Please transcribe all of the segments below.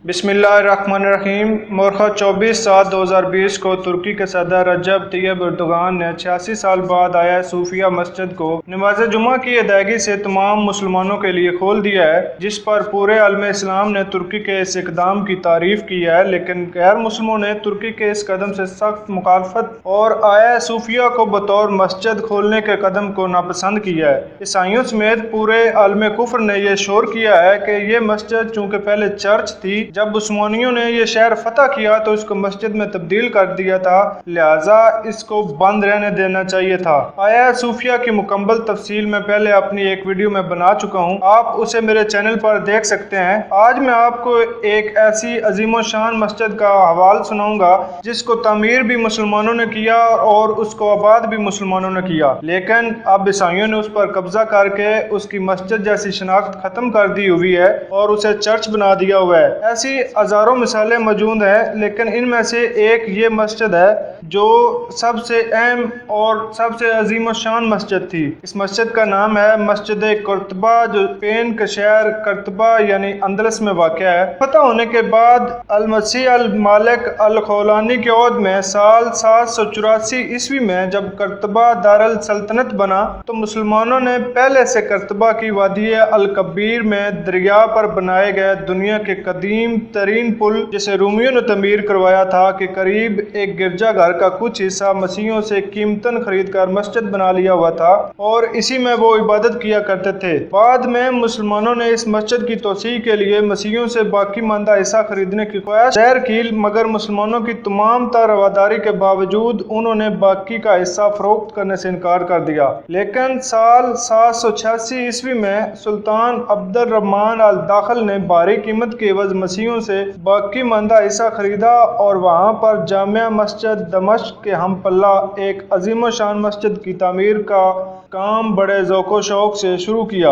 बिस्मिल्लाहिर्रहमानिर्रहीम। मौरखा 24/7/2020 को तुर्की के सदर रजब तैयब एर्दोगान ने 86 साल बाद हागिया सूफिया मस्जिद को नमाज जुमा की अदायगी से तमाम मुसलमानों के लिए खोल दिया है, जिस पर पूरे आलम इस्लाम ने तुर्की के इस इकदाम की तारीफ की है। लेकिन गैर मुस्लिमों ने तुर्की के इस कदम से सख्त मुखालफत और हागिया सूफिया को बतौर मस्जिद खोलने के कदम को नापसंद किया है। ईसाइयों समेत पूरे आलम कुफ्र ने यह शोर किया है कि यह मस्जिद चूँकि पहले चर्च थी, जब उस्मानियों ने यह शहर फतह किया तो इसको मस्जिद में तब्दील कर दिया था, लिहाजा इसको बंद रहने देना चाहिए था। हागिया सूफिया की मुकम्मल तफसील मैं पहले अपनी एक वीडियो में बना चुका हूँ, आप उसे मेरे चैनल पर देख सकते हैं। आज मैं आपको एक ऐसी अजीमो शान मस्जिद का हवाल सुनाऊंगा जिसको तामीर भी मुसलमानों ने किया और उसको आबाद भी मुसलमानों ने किया, लेकिन अब ईसाइयों ने उस पर कब्जा करके उसकी मस्जिद जैसी शनाख्त खत्म कर दी हुई है और उसे चर्च बना दिया हुआ है। ऐसी हजारों मिसालें मौजूद हैं, लेकिन इनमें से एक ये मस्जिद है जो सबसे अहम और सबसे अजीम शान मस्जिद थी। इस मस्जिद का नाम है मस्जिद-ए-कुर्तबा, जो स्पेन के शहर कर्तबा यानी अंदलस में वाक़ है। पता होने के बाद अल-मसीह अल-मालिक अल-खौलानी के औहद में साल 784 ईस्वी में जब कर्तबा दारुल सल्तनत बना तो मुसलमानों ने पहले से कर्तबा की वादी अल-कबीर में दरिया पर बनाए गए दुनिया के कदीम तरीन पुल, जिसे रोमियों ने तमीर करवाया था, के करीब एक गिरजा घर का कुछ हिस्सा मसीहियों से कीमतन खरीद कर मस्जिद बना लिया हुआ था और इसी में वो इबादत किया करते थे। बाद में मुसलमानों ने इस मस्जिद की तोसी के लिए मसीहियों से बाकी मानदा हिस्सा खरीदने की ख्वाहिश जाहिर की, मगर मुसलमानों की तमाम रवादारी के बावजूद उन्होंने बाकी का हिस्सा फरोख्त करने से इनकार कर दिया। लेकिन साल 786 ईस्वी में सुल्तान अब्दुर्रहमान अल दाखिल ने भारी कीमत के एवज मसीहियों से बाकी मानदा हिस्सा खरीदा और वहाँ पर जामिया मस्जिद दमश्क के हम पल्ला एक अजीम शान मस्जिद की तामीर का काम बड़े ज़ौक़ शौक़ से शुरू किया।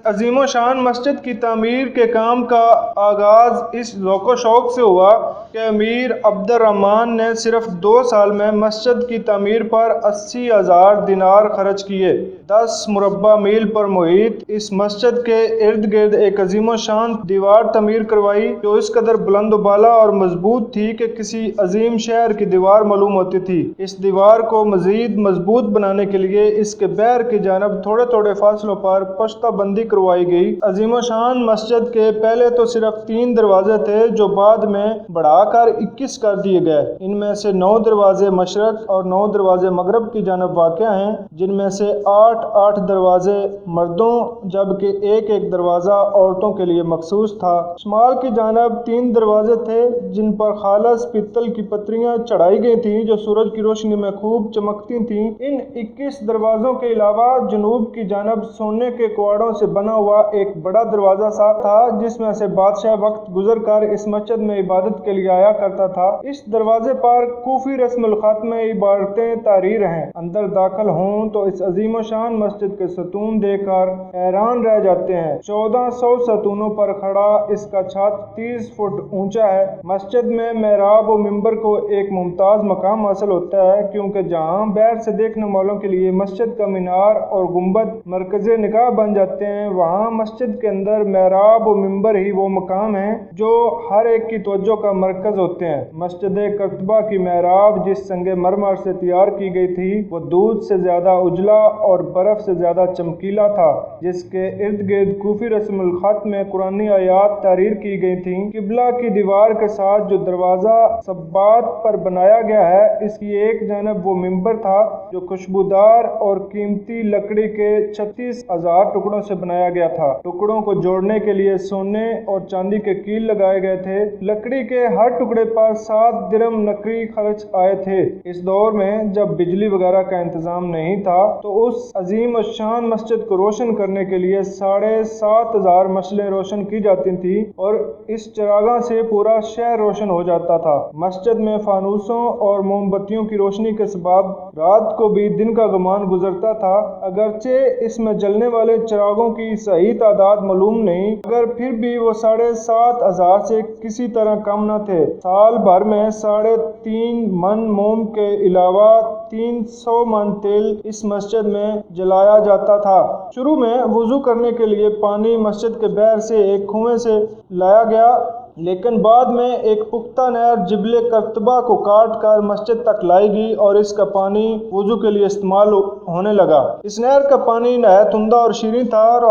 अजीम शान मस्जिद की तामीर के काम का आगाज़ इस ज़ौक़ शौक़ से हुआ कि अमीर अब्दुर्रहमान ने सिर्फ 2 साल में मस्जिद की तामीर पर 80,000 दिनार खर्च किए। 10 मुरब्बा मील पर मुहित इस मस्जिद के इर्द गिर्द एक अजीम शान दीवार तमीर करवाई, जो इस कदर बुलंद बाला और मजबूत थी कि किसी अजीम शहर की दीवार मालूम होती थी। इस दीवार को मजीद मजबूत बनाने के लिए इसके बैर की जानब थोड़े थोड़े फासलों पर पश्ता बंदी करवाई गई। अजीम शान मस्जिद के पहले तो सिर्फ 3 दरवाजे थे, जो बाद में बढ़ाकर 21 कर दिए गए। इनमें से 9 दरवाजे मशरक और 9 दरवाजे मगरब की जानब वाक़या हैं, जिनमें से 8 दरवाजे मर्दों जबकि एक दरवाजा औरतों के लिए मखसूस था। शुमाल की जानब 3 दरवाजे थे जिन पर खालस पित्तल की पत्रियां चढ़ाई गई थीं, जो सूरज की रोशनी में खूब चमकती थीं। इन 21 दरवाजों के अलावा जनूब की जानब सोने के कुआड़ों से बना हुआ एक बड़ा दरवाजा सा था, जिसमें से बादशाह वक्त गुजर कर इस मस्जिद में इबादत के लिए आया करता था। इस दरवाजे पर कूफी रस्मुल खत में इबारतें तहरीर हैं। अंदर दाखिल हों तो इस अजीम शान मस्जिद के सतून देखकर हैरान रह जाते हैं। 1400 सतूनों पर खड़ा इसका छत 30 फुट ऊंचा है। मस्जिद में मेहराब और मिंबर को एक मुमताज मकाम हासिल होता है, क्योंकि जहाँ बाहर से देखने वालों के लिए मस्जिद का मीनार और गुंबद मरकज़े निगाह बन जाते हैं, वहाँ मस्जिद के अंदर मेहराब और मिंबर ही वो मकाम है जो हर एक की तवज्जो का मरकज होते हैं। मस्जिद-ए-कर्तबा की मेहराब जिस संगे मरमर से तैयार की गई थी, वो दूध से ज्यादा उजला और बर्फ से ज्यादा चमकीला था, जिसके इर्द गिर्द कूफी रस्मुल खत में कुरानी आयात तहरीर की गई थी। किबला की दीवार के साथ जो दरवाजा सब्बात पर बनाया गया है, इसकी एक जानब वो मिंबर था जो खुशबूदार और कीमती लकड़ी के 36,000 टुकड़ों से बनाया गया था। टुकड़ों को जोड़ने के लिए सोने और चांदी के कील लगाए गए थे। लकड़ी के हर टुकड़े पर 7 दिरहम नकरी खर्च आए थे। इस दौर में जब बिजली वगैरह का इंतजाम नहीं था, तो उस अजीम शान मस्जिद को रोशन करने के लिए 7,500 मशलें रोशन की जाती थी और इस चरागा से पूरा शहर रोशन हो जाता था। मस्जिद में फानूसों और मोमबत्तियों की रोशनी के सबब रात को भी दिन का गुमान गुजरता था। अगरचे इसमें जलने वाले चिरागों की सही तादाद मालूम नहीं, मगर फिर भी वो 7,500 से किसी तरह कम न थे। साल भर में 3.5 मन मोम के अलावा 300 मन तेल इस मस्जिद में जलाया जाता था। शुरू में वुजू करने के लिए पानी मस्जिद के बाहर से एक कुएं से लाया गया, लेकिन बाद में एक पुख्ता नहर जिबले करतबा को काट कर मस्जिद तक लाई गई और इसका पानी वुजू के लिए इस्तेमाल होने लगा। इस नहर का पानी नहायत उम्दा और शीरीं था और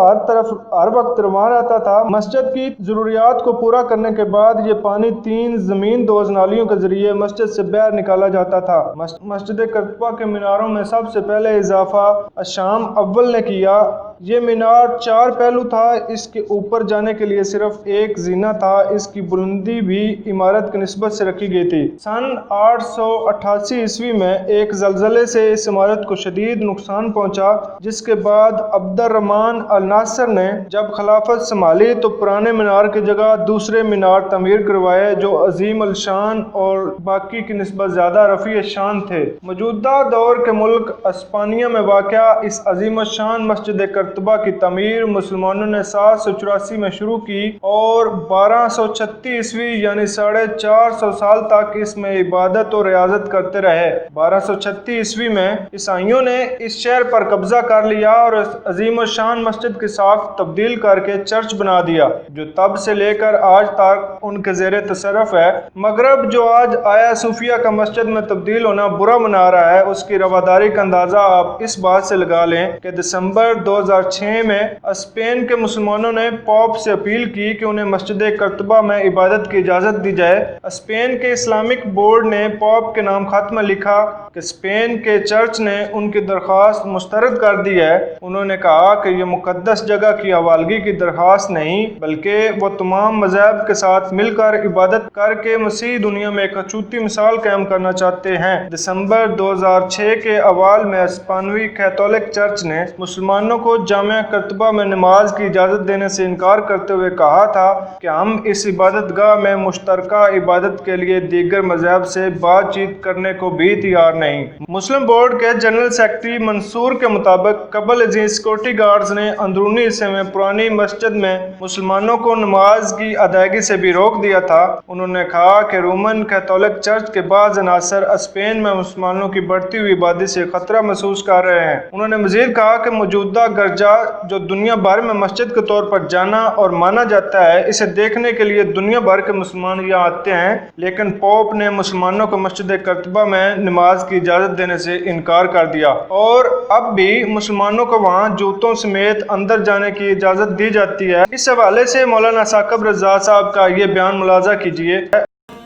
हर वक्त रवां रहता था। मस्जिद की जरूरियात को पूरा करने के बाद ये पानी 3 जमीन दोज नालियों के जरिए मस्जिद से बाहर निकाला जाता था। मस्जिद करतबा के मीनारों में सबसे पहले इजाफा शाम अव्वल ने किया। ये मीनार 4 पहलू था। इसके ऊपर जाने के लिए सिर्फ एक जीना था। इसकी बुलंदी भी इमारत की निस्बत से रखी गई थी। सन 888 ईस्वी में एक जलजले से इस इमारत को शदीद नुकसान पहुंचा, जिसके बाद अब्दुर्रहमान अल नासिर ने जब खिलाफत संभाली तो पुराने मीनार की जगह दूसरे मीनार तमीर करवाए जो अजीम अल शान और बाकी की निस्बत ज्यादा रफ़ी शान थे। मौजूदा दौर के मुल्क स्पेनिया में वाक़या इस अजीम शान मस्जिद करतबा की तमीर मुसलमानों ने 784 में शुरू की और 1236 ईस्वी यानी 450 साल तक इसमें इबादत और रियाजत करते रहे। 1236 ईस्वी में ईसाइयों ने इस शहर पर कब्जा कर लिया और अजीम शान मस्जिद की साख्त तब्दील करके चर्च बना दिया, जो तब से लेकर आज तक उनके ज़ेरे तसर्रुफ है। मगरब जो आज हागिया सूफिया का मस्जिद में तब्दील होना बुरा मना रहा है, उसकी रवादारी का अंदाज़ा आप इस बात से लगा लें कि दिसंबर 2006 में स्पेन के मुसलमानों ने पॉप से अपील की कि उन्हें मस्जिद करतबा में इबादत की इजाज़त दी जाए। स्पेन के इस्लामिक बोर्ड ने पॉप के नाम खत में लिखा कि स्पेन के चर्च ने उनकी दरख्वास्त मुस्तरद कर दी है। उन्होंने कहा कि यह मुकद्दस जगह की हवालगी की दरख्वास्त नहीं, बल्कि वो तमाम मज़हब के साथ मिलकर इबादत करके मसीह दुनिया में एक अछूती मिसाल कायम करना चाहते हैं। दिसंबर 2006 के अवाल में स्पेनवी कैथोलिक चर्च ने मुसलमानों को जामिया करतबा में नमाज की इजाज़त देने से इनकार करते हुए कहा था कि हम इस इबादतगाह में मुश्तरका इबादत के लिए दीगर मज़हब से बातचीत करने को भी तैयार नहीं। मुस्लिम बोर्ड के जनरल सेक्रेटरी मंसूर के मुताबिक कबल अजीज सिक्योरिटी गार्ड्स ने अंदरूनी हिस्से में पुरानी मस्जिद में मुसलमानों को नमाज की अदायगी से भी रोक दिया था। उन्होंने कहा कि रोमन कैथोलिक चर्च के बाद अनासर स्पेन में मुसलमानों की बढ़ती हुई आबादी से खतरा महसूस कर रहे हैं। उन्होंने मजीद कहा कि मौजूदा गर्जा जो दुनिया भर में मस्जिद के तौर पर जाना और माना जाता है, इसे देखने के लिए दुनिया भर के मुसलमान यहाँ आते हैं, लेकिन पोप ने मुसलमानों को मस्जिद करतबा में नमाज की इजाज़त देने से इनकार कर दिया और अब भी मुसलमानों को वहाँ जूतों समेत अंदर जाने की इजाज़त दी जाती है। इस हवाले से मौलाना साकिब रज़ा साहब का ये बयान मुलाजा कीजिए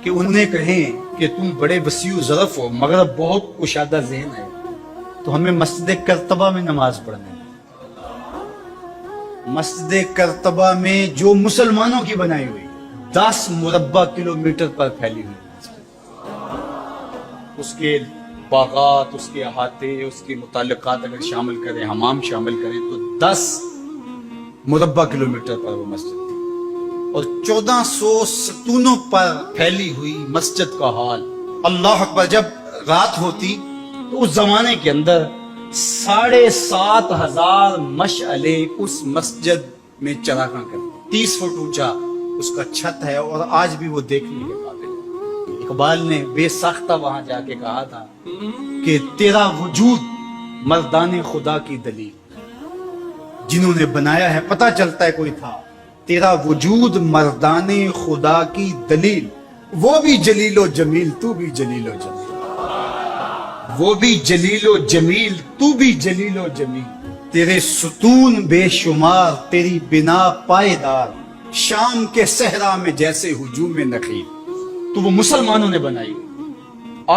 कि उन्हें कहें कि तुम बड़े वसीउ ज़रफ़ हो मगर बहुत कुशादा ज़हन है, तो हमें मस्जिद करतबा में नमाज पढ़नी है। मस्जिद करतबा में जो मुसलमानों की बनाई हुई 10 मुरब्बा किलोमीटर पर फैली हुई, उसके बागात, उसके अहाते, उसके मुताल्लिकात अगर शामिल करें, हमाम शामिल करें तो 10 मुरब्बा किलोमीटर पर वो मस्जिद थी और 1400 सतूनों पर फैली हुई मस्जिद का हाल। अल्लाह अकबर, जब रात होती तो उस जमाने के अंदर 7,500 मशअले उस मस्जिद में चरागा करते। 30 फुट ऊंचा उसका छत है और आज भी वो देखने के काबिल है। इकबाल ने बेसाख्ता वहां जाके कहा था कि तेरा वजूद मर्दाने खुदा की दलील, जिन्होंने बनाया है पता चलता है कोई था। तेरा वजूद मर्दाने खुदा की दलील, वो भी जलीलो जमील तू भी जलीलो जमील, वो भी जलीलो जमील तू भी जलीलो जमील, तेरे सुतून बेशुमार तेरी बिना पायदार, शाम के सहरा में जैसे हुजूम नखील। तो वो मुसलमानों ने बनाई। 8